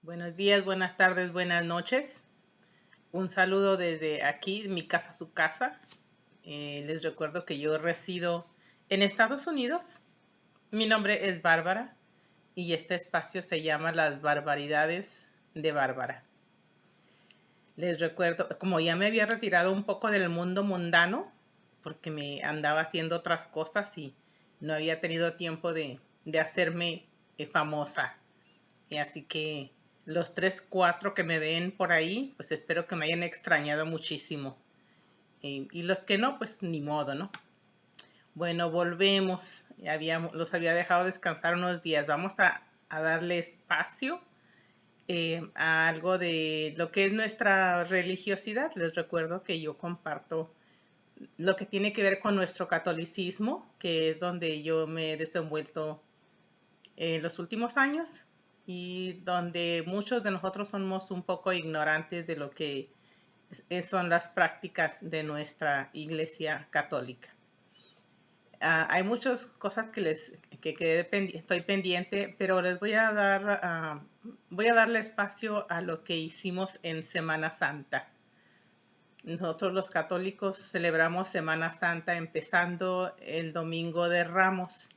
Buenos días, buenas tardes, buenas noches. Un saludo desde aquí, mi casa, su casa. Les recuerdo que yo resido en Estados Unidos. Mi nombre es Bárbara y este espacio se llama Las Barbaridades de Bárbara. Les recuerdo, como ya me había retirado un poco del mundo mundano, porque me andaba haciendo otras cosas y no había tenido tiempo de hacerme famosa. Así que los 3, 4 que me ven por ahí, pues espero que me hayan extrañado muchísimo. Y los que no, pues ni modo, ¿no? Bueno, volvemos. Los había dejado descansar unos días. Vamos a darle espacio a algo de lo que es nuestra religiosidad. Les recuerdo que yo comparto lo que tiene que ver con nuestro catolicismo, que es donde yo me he desenvuelto en los últimos años y donde muchos de nosotros somos un poco ignorantes de lo que son las prácticas de nuestra Iglesia Católica. Hay muchas cosas que estoy pendiente, pero les voy a darle espacio a lo que hicimos en Semana Santa. Nosotros los católicos celebramos Semana Santa empezando el Domingo de Ramos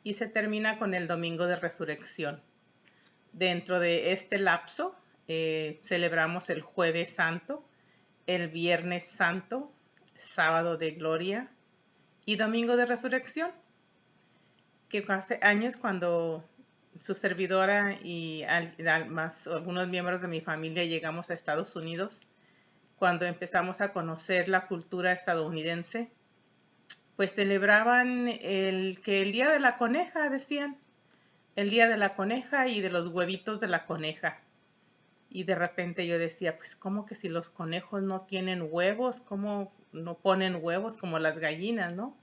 y se termina con el Domingo de Resurrección. Dentro de este lapso celebramos el Jueves Santo, el Viernes Santo, Sábado de Gloria y Domingo de Resurrección, que hace años cuando su servidora y más algunos miembros de mi familia llegamos a Estados Unidos, cuando empezamos a conocer la cultura estadounidense, pues celebraban el Día de la Coneja, decían, el Día de la Coneja y de los huevitos de la coneja. Y de repente yo decía, pues ¿cómo que si los conejos no tienen huevos? ¿Cómo no ponen huevos como las gallinas, no?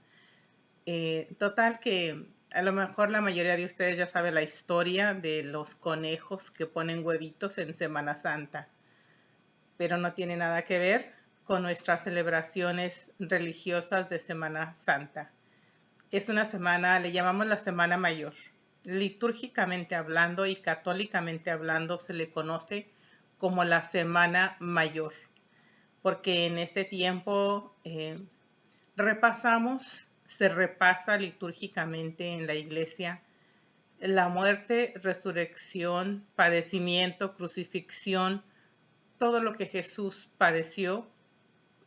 Total que a lo mejor la mayoría de ustedes ya sabe la historia de los conejos que ponen huevitos en Semana Santa, pero no tiene nada que ver con nuestras celebraciones religiosas de Semana Santa. Es una semana, le llamamos la Semana Mayor. Litúrgicamente hablando y católicamente hablando se le conoce como la Semana Mayor, porque en este tiempo se repasa litúrgicamente en la iglesia la muerte, resurrección, padecimiento, crucifixión, todo lo que Jesús padeció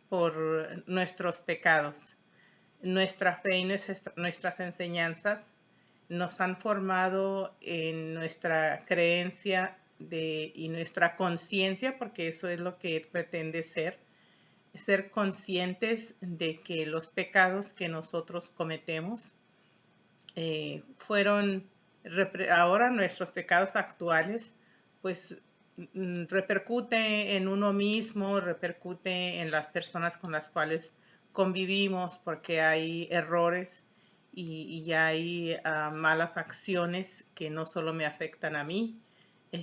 por nuestros pecados. Nuestra fe y nuestras enseñanzas nos han formado en nuestra creencia y nuestra conciencia, porque eso es lo que pretende ser conscientes de que los pecados que nosotros cometemos ahora nuestros pecados actuales, pues repercute en uno mismo, repercute en las personas con las cuales convivimos, porque hay errores y hay malas acciones que no solo me afectan a mí,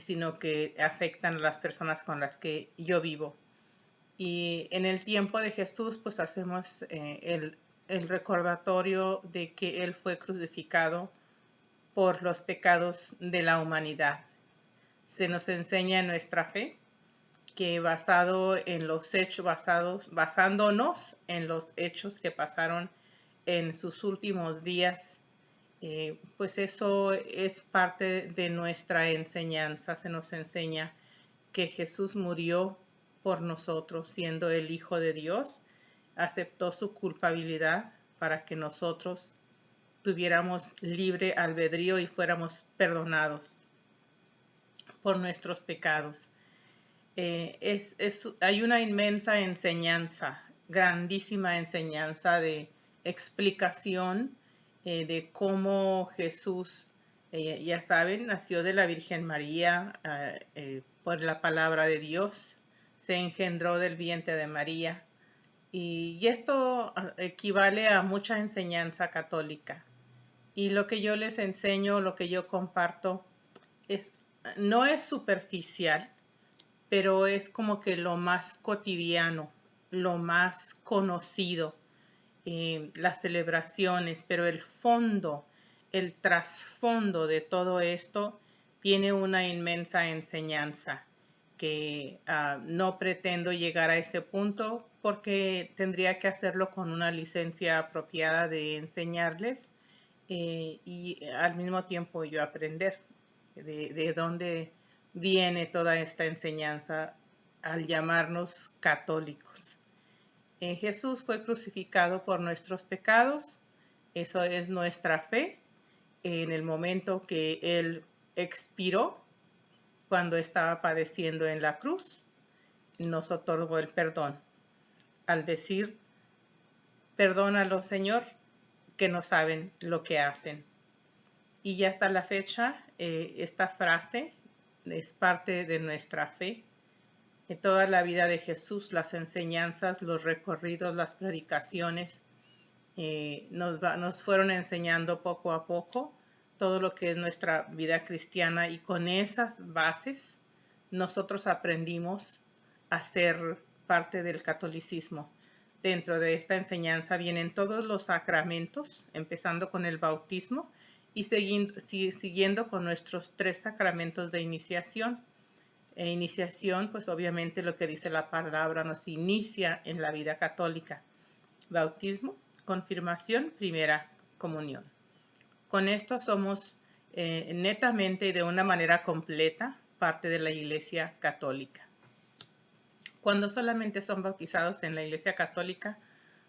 sino que afectan a las personas con las que yo vivo. Y en el tiempo de Jesús, pues hacemos el recordatorio de que Él fue crucificado por los pecados de la humanidad. Se nos enseña en nuestra fe que basándonos en los hechos que pasaron en sus últimos días, pues eso es parte de nuestra enseñanza. Se nos enseña que Jesús murió por nosotros, siendo el Hijo de Dios, aceptó su culpabilidad para que nosotros tuviéramos libre albedrío y fuéramos perdonados por nuestros pecados. Hay una inmensa enseñanza, grandísima enseñanza de explicación de cómo Jesús, ya saben, nació de la Virgen María por la palabra de Dios, se engendró del vientre de María. Y esto equivale a mucha enseñanza católica. Y lo que yo les enseño, lo que yo comparto, no es superficial, pero es como que lo más cotidiano, lo más conocido, las celebraciones, pero el trasfondo de todo esto tiene una inmensa enseñanza que no pretendo llegar a ese punto porque tendría que hacerlo con una licencia apropiada de enseñarles y al mismo tiempo yo aprender de dónde viene toda esta enseñanza al llamarnos católicos. Jesús fue crucificado por nuestros pecados, eso es nuestra fe. En el momento que Él expiró, cuando estaba padeciendo en la cruz, nos otorgó el perdón. Al decir, perdónalo, Señor, que no saben lo que hacen. Y ya hasta la fecha, esta frase es parte de nuestra fe. En toda la vida de Jesús, las enseñanzas, los recorridos, las predicaciones, nos fueron enseñando poco a poco todo lo que es nuestra vida cristiana, y con esas bases nosotros aprendimos a ser parte del catolicismo. Dentro de esta enseñanza vienen todos los sacramentos, empezando con el bautismo y siguiendo con nuestros 3 sacramentos de iniciación. Iniciación, pues obviamente lo que dice la palabra nos inicia en la vida católica. Bautismo, confirmación, primera comunión. Con esto somos netamente y de una manera completa parte de la Iglesia Católica. Cuando solamente son bautizados en la Iglesia Católica,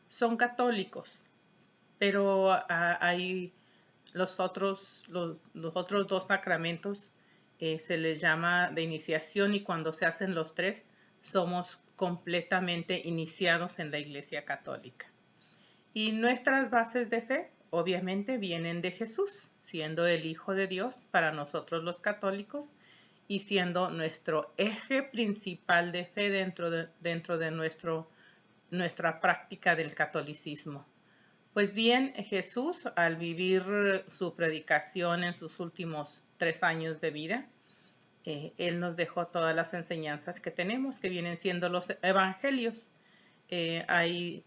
son católicos, pero hay los otros 2 sacramentos se les llama de iniciación, y cuando se hacen los 3, somos completamente iniciados en la Iglesia Católica. Y nuestras bases de fe, obviamente, vienen de Jesús, siendo el Hijo de Dios para nosotros los católicos y siendo nuestro eje principal de fe dentro de nuestra práctica del catolicismo. Pues bien, Jesús, al vivir su predicación en sus últimos 3 años de vida, Él nos dejó todas las enseñanzas que tenemos, que vienen siendo los evangelios. Hay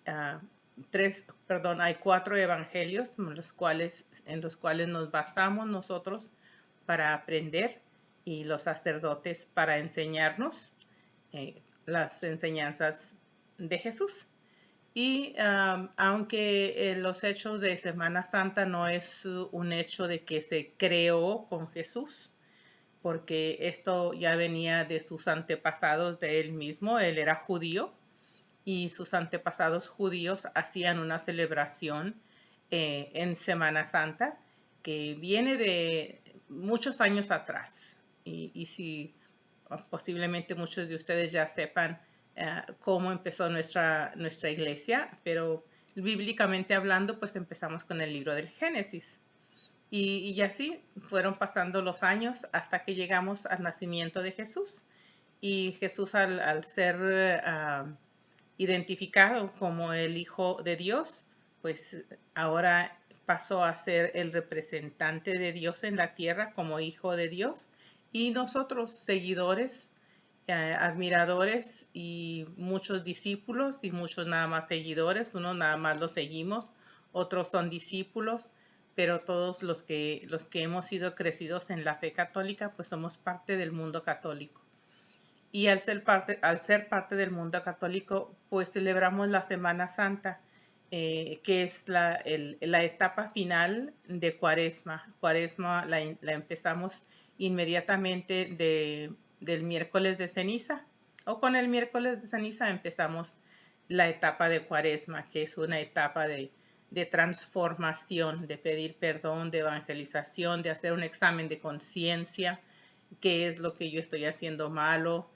4 evangelios en los cuales nos basamos nosotros para aprender, y los sacerdotes para enseñarnos las enseñanzas de Jesús. Y aunque los hechos de Semana Santa no es un hecho de que se creó con Jesús, porque esto ya venía de sus antepasados, de él mismo. Él era judío y sus antepasados judíos hacían una celebración en Semana Santa que viene de muchos años atrás. Y si posiblemente muchos de ustedes ya sepan cómo empezó nuestra iglesia, pero bíblicamente hablando, pues empezamos con el libro del Génesis. Y así fueron pasando los años hasta que llegamos al nacimiento de Jesús. Y Jesús, al ser identificado como el Hijo de Dios, pues ahora pasó a ser el representante de Dios en la tierra como Hijo de Dios. Y nosotros, seguidores, admiradores y muchos discípulos, y muchos nada más seguidores, unos nada más los seguimos, otros son discípulos, pero todos los que hemos sido crecidos en la fe católica, pues somos parte del mundo católico. Y al ser parte del mundo católico, pues celebramos la Semana Santa, que es la etapa final de Cuaresma. Cuaresma la empezamos inmediatamente del miércoles de ceniza, o con el miércoles de ceniza empezamos la etapa de Cuaresma, que es una etapa de transformación, de pedir perdón, de evangelización, de hacer un examen de conciencia, qué es lo que yo estoy haciendo malo,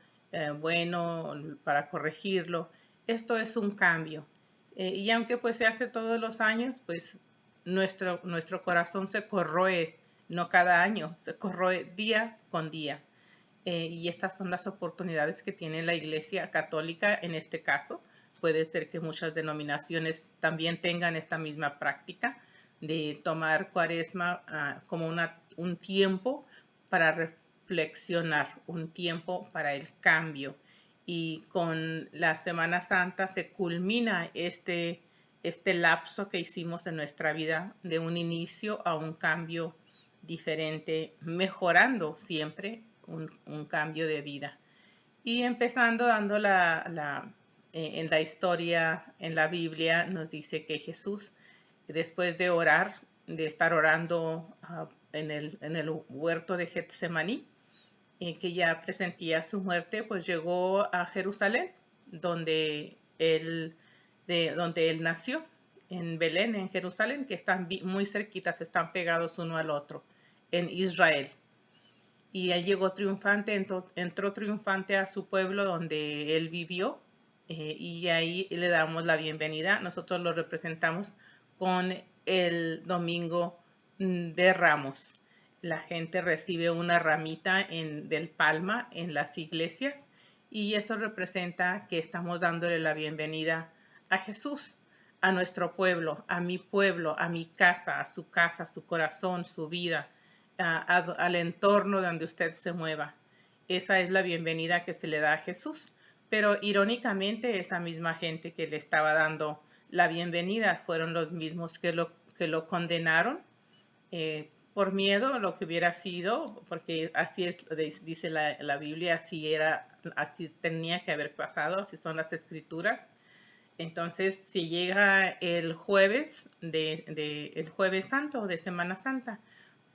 bueno, para corregirlo. Esto es un cambio. Y aunque pues se hace todos los años, pues nuestro corazón se corroe, no cada año, se corroe día con día. Y estas son las oportunidades que tiene la Iglesia Católica en este caso. Puede ser que muchas denominaciones también tengan esta misma práctica de tomar Cuaresma como un tiempo para reflexionar, un tiempo para el cambio. Y con la Semana Santa se culmina este lapso que hicimos en nuestra vida de un inicio a un cambio diferente, mejorando siempre un cambio de vida. Y empezando dando en la historia, en la Biblia, nos dice que Jesús, después de orar, de estar orando en el huerto de Getsemaní, que ya presentía su muerte, pues llegó a Jerusalén, donde él nació, en Belén, en Jerusalén, que están muy cerquitas, están pegados uno al otro, en Israel. Y él llegó triunfante, entró triunfante a su pueblo donde él vivió, y ahí le damos la bienvenida. Nosotros lo representamos con el domingo de Ramos. La gente recibe una ramita del palma en las iglesias y eso representa que estamos dándole la bienvenida a Jesús, a nuestro pueblo, a mi casa, a su corazón, su vida, al entorno donde usted se mueva. Esa es la bienvenida que se le da a Jesús. Pero irónicamente, esa misma gente que le estaba dando la bienvenida fueron los mismos que lo condenaron por miedo a lo que hubiera sido, porque así es, dice la Biblia, así tenía que haber pasado, así son las escrituras. Entonces, si llega el jueves el jueves santo de Semana Santa,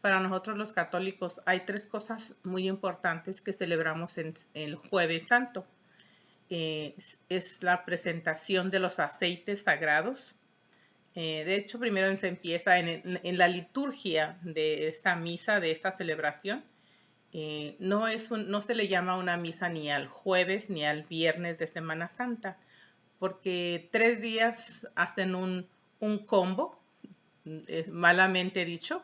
para nosotros los católicos hay 3 cosas muy importantes que celebramos en el jueves santo. Es la presentación de los aceites sagrados. De hecho, primero se empieza en la liturgia de esta misa, de esta celebración. No se le llama una misa ni al jueves ni al viernes de Semana Santa, porque 3 días hacen un combo, es malamente dicho,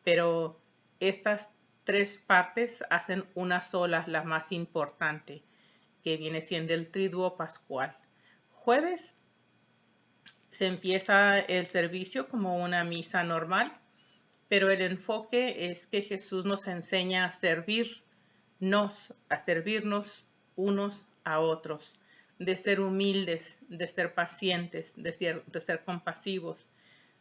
pero estas 3 partes hacen una sola, la más importante, que viene siendo el triduo pascual. Jueves se empieza el servicio como una misa normal, pero el enfoque es que Jesús nos enseña a servirnos unos a otros, de ser humildes, de ser pacientes, de ser compasivos,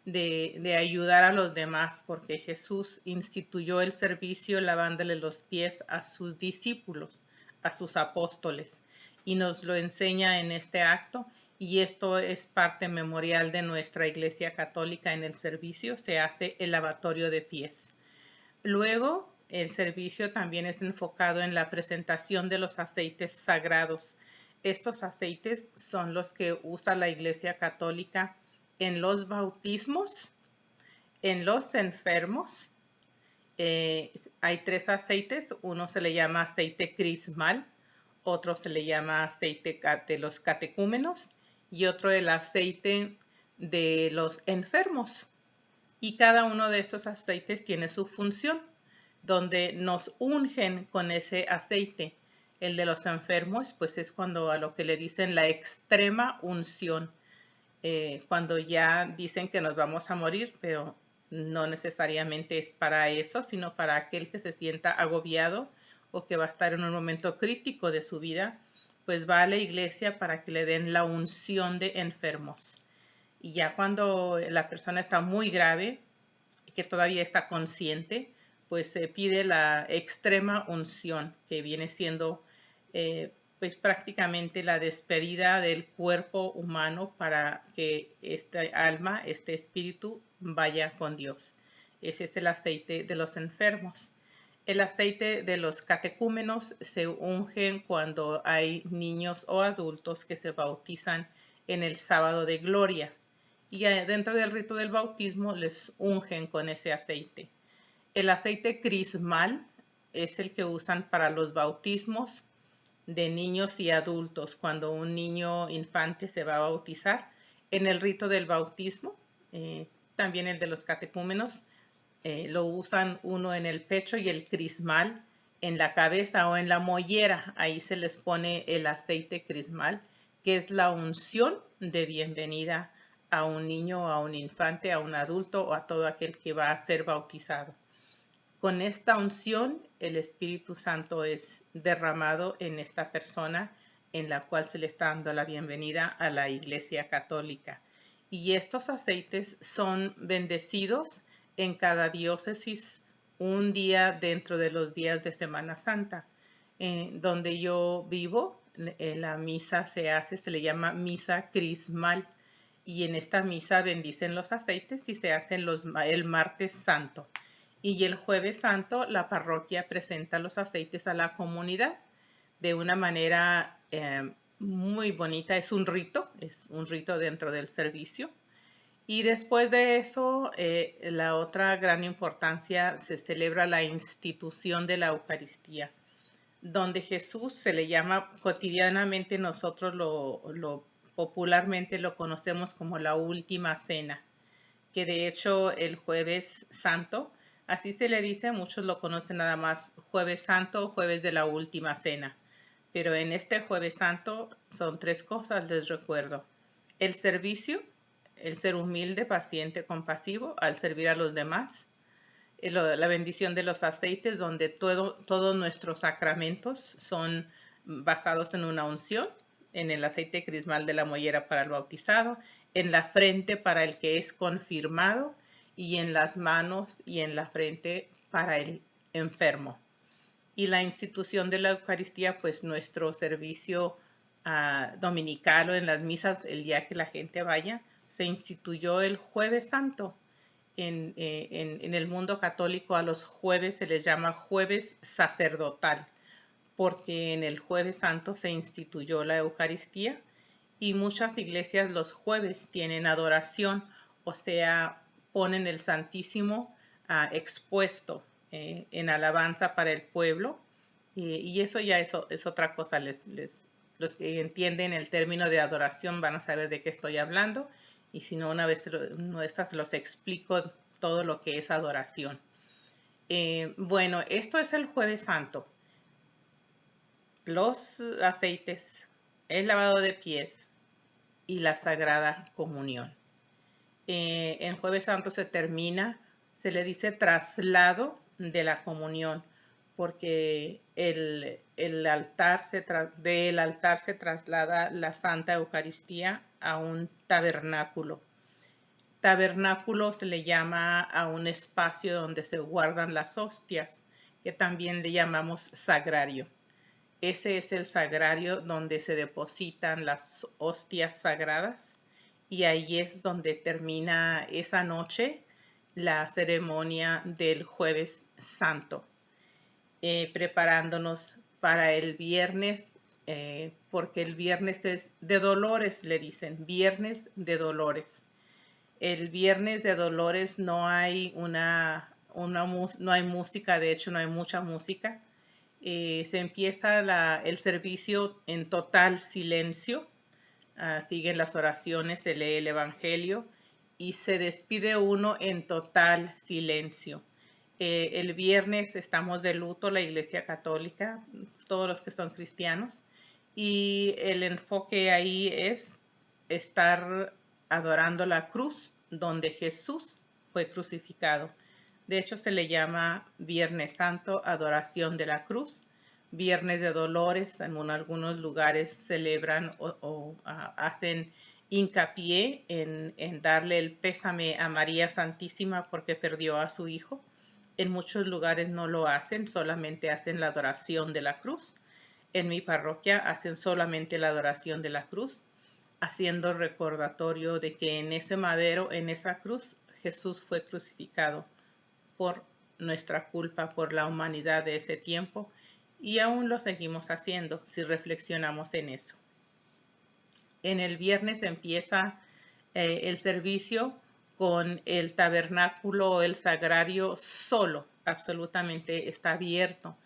de ayudar a los demás, porque Jesús instituyó el servicio lavándole los pies a sus discípulos, a sus apóstoles, y nos lo enseña en este acto, y esto es parte memorial de nuestra Iglesia Católica. En el servicio se hace el lavatorio de pies. Luego, el servicio también es enfocado en la presentación de los aceites sagrados. Estos aceites son los que usa la Iglesia Católica en los bautismos, en los enfermos. Hay 3 aceites. Uno se le llama aceite crismal, otro se le llama aceite de los catecúmenos y otro el aceite de los enfermos. Y cada uno de estos aceites tiene su función, donde nos ungen con ese aceite. El de los enfermos, pues es cuando a lo que le dicen la extrema unción, cuando ya dicen que nos vamos a morir, pero no necesariamente es para eso, sino para aquel que se sienta agobiado o que va a estar en un momento crítico de su vida, pues va a la iglesia para que le den la unción de enfermos. Y ya cuando la persona está muy grave, que todavía está consciente, pues se pide la extrema unción, que viene siendo pues prácticamente la despedida del cuerpo humano para que este alma, este espíritu, vaya con Dios. Ese es el aceite de los enfermos. El aceite de los catecúmenos se ungen cuando hay niños o adultos que se bautizan en el sábado de gloria. Y dentro del rito del bautismo les ungen con ese aceite. El aceite crismal es el que usan para los bautismos de niños y adultos, cuando un niño infante se va a bautizar. En el rito del bautismo, también el de los catecúmenos, lo usan uno en el pecho y el crismal en la cabeza o en la mollera. Ahí se les pone el aceite crismal, que es la unción de bienvenida a un niño, a un infante, a un adulto o a todo aquel que va a ser bautizado. Con esta unción, el Espíritu Santo es derramado en esta persona, en la cual se le está dando la bienvenida a la Iglesia Católica. Y estos aceites son bendecidos en cada diócesis un día dentro de los días de Semana Santa. Donde yo vivo, la misa se le llama misa crismal, y en esta misa bendicen los aceites y se hacen el martes santo. Y el jueves santo la parroquia presenta los aceites a la comunidad de una manera muy bonita. Es un rito dentro del servicio. Y después de eso, la otra gran importancia, se celebra la institución de la Eucaristía, donde Jesús se le llama cotidianamente, nosotros popularmente lo conocemos como la última cena, que de hecho el jueves santo, así se le dice, muchos lo conocen nada más jueves santo o jueves de la última cena. Pero en este jueves santo son tres cosas, les recuerdo: el servicio, el ser humilde, paciente, compasivo al servir a los demás; la bendición de los aceites, donde todos nuestros sacramentos son basados en una unción: en el aceite crismal de la mollera para el bautizado, en la frente para el que es confirmado, y en las manos y en la frente para el enfermo. Y la institución de la Eucaristía, pues nuestro servicio dominical o en las misas, el día que la gente vaya, se instituyó el jueves santo. En el mundo católico a los jueves se les llama jueves sacerdotal, porque en el jueves santo se instituyó la Eucaristía, y muchas iglesias los jueves tienen adoración, o sea, ponen el Santísimo expuesto en alabanza para el pueblo, y eso ya es otra cosa. Los que entienden el término de adoración van a saber de qué estoy hablando, y si no, una vez los explico todo lo que es adoración. Bueno, esto es el jueves santo: los aceites, el lavado de pies y la Sagrada Comunión. En Jueves Santo se le dice traslado de la comunión, porque del altar se traslada la Santa Eucaristía a un tabernáculo. Tabernáculo se le llama a un espacio donde se guardan las hostias, que también le llamamos sagrario. Ese es el sagrario donde se depositan las hostias sagradas, y ahí es donde termina esa noche la ceremonia del Jueves Santo, preparándonos para el viernes, porque el viernes es de dolores, le dicen, viernes de dolores. El viernes de dolores no hay no hay música, de hecho no hay mucha música. Se empieza el servicio en total silencio, siguen las oraciones, se lee el Evangelio y se despide uno en total silencio. El viernes estamos de luto, la Iglesia Católica, todos los que son cristianos, y el enfoque ahí es estar adorando la cruz donde Jesús fue crucificado. De hecho, se le llama Viernes Santo, adoración de la cruz. Viernes de dolores, en algunos lugares celebran o hacen hincapié en darle el pésame a María Santísima porque perdió a su hijo. En muchos lugares no lo hacen, solamente hacen la adoración de la cruz. En mi parroquia hacen solamente la adoración de la cruz, haciendo recordatorio de que en ese madero, en esa cruz, Jesús fue crucificado por nuestra culpa, por la humanidad de ese tiempo, y aún lo seguimos haciendo si reflexionamos en eso. En el viernes empieza el servicio con el tabernáculo o el sagrario solo, absolutamente está abierto.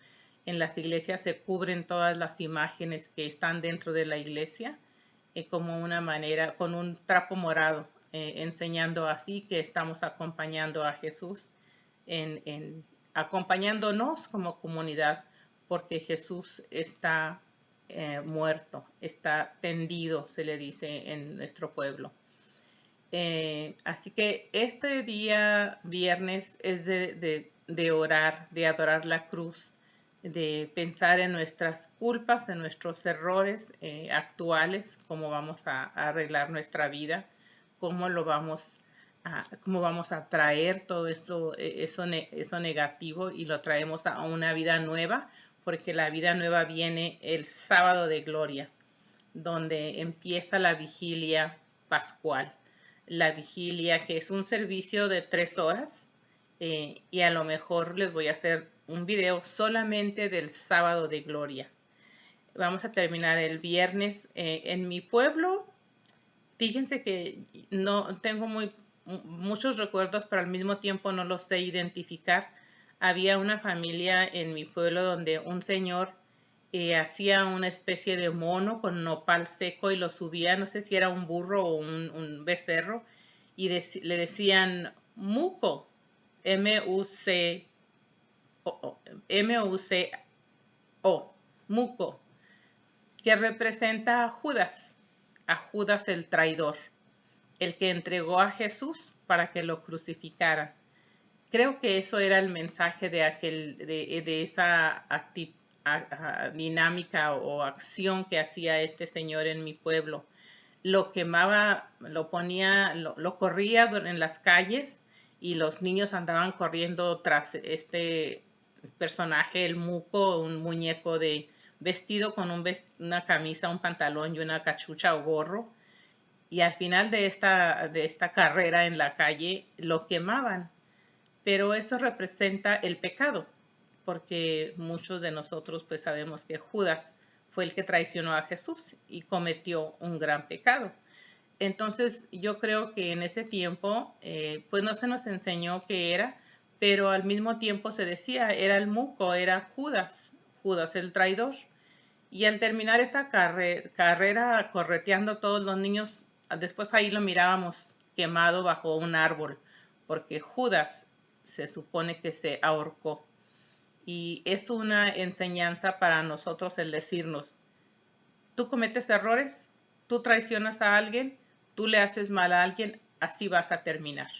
En las iglesias se cubren todas las imágenes que están dentro de la iglesia, como una manera, con un trapo morado, enseñando así que estamos acompañando a Jesús, acompañándonos como comunidad, porque Jesús está muerto, está tendido, se le dice en nuestro pueblo. Así que este día viernes es de orar, de adorar la cruz, de pensar en nuestras culpas, en nuestros errores actuales, cómo vamos a arreglar nuestra vida, cómo lo vamos cómo vamos a traer todo esto, eso negativo y lo traemos a una vida nueva, porque la vida nueva viene el sábado de gloria, donde empieza la vigilia pascual. La vigilia, que es un servicio de 3 horas, y a lo mejor les voy a hacer un video solamente del sábado de gloria. Vamos a terminar el viernes. En mi pueblo, fíjense que no tengo muchos recuerdos, pero al mismo tiempo no los sé identificar. Había una familia en mi pueblo donde un señor hacía una especie de mono con nopal seco y lo subía, no sé si era un burro o un becerro, y le decían muco, M-U-C-O, muco, que representa a Judas el traidor, el que entregó a Jesús para que lo crucificaran. Creo que eso era el mensaje de esa dinámica o acción que hacía este señor en mi pueblo. Lo quemaba, lo corría en las calles y los niños andaban corriendo tras este personaje, el muco, un muñeco vestido con una camisa, un pantalón y una cachucha o gorro. Y al final de esta carrera en la calle lo quemaban. Pero eso representa el pecado, porque muchos de nosotros pues sabemos que Judas fue el que traicionó a Jesús y cometió un gran pecado. Entonces yo creo que en ese tiempo pues no se nos enseñó qué era, pero al mismo tiempo se decía, era el muco, era Judas el traidor. Y al terminar esta carrera correteando a todos los niños, después ahí lo mirábamos quemado bajo un árbol, porque Judas se supone que se ahorcó. Y es una enseñanza para nosotros el decirnos, tú cometes errores, tú traicionas a alguien, tú le haces mal a alguien, así vas a terminar.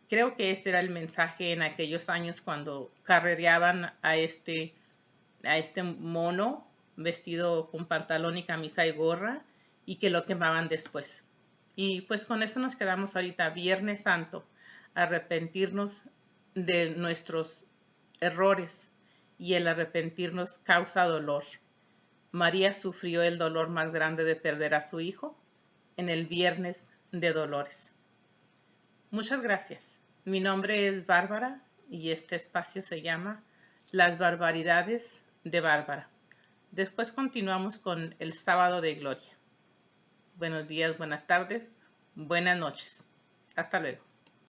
Creo que ese era el mensaje en aquellos años cuando carrereaban a este mono vestido con pantalón y camisa y gorra y que lo quemaban después. Y pues con eso nos quedamos ahorita, Viernes Santo, arrepentirnos de nuestros errores, y el arrepentirnos causa dolor. María sufrió el dolor más grande de perder a su hijo en el Viernes de Dolores. Muchas gracias. Mi nombre es Bárbara y este espacio se llama Las Barbaridades de Bárbara. Después continuamos con el Sábado de Gloria. Buenos días, buenas tardes, buenas noches. Hasta luego.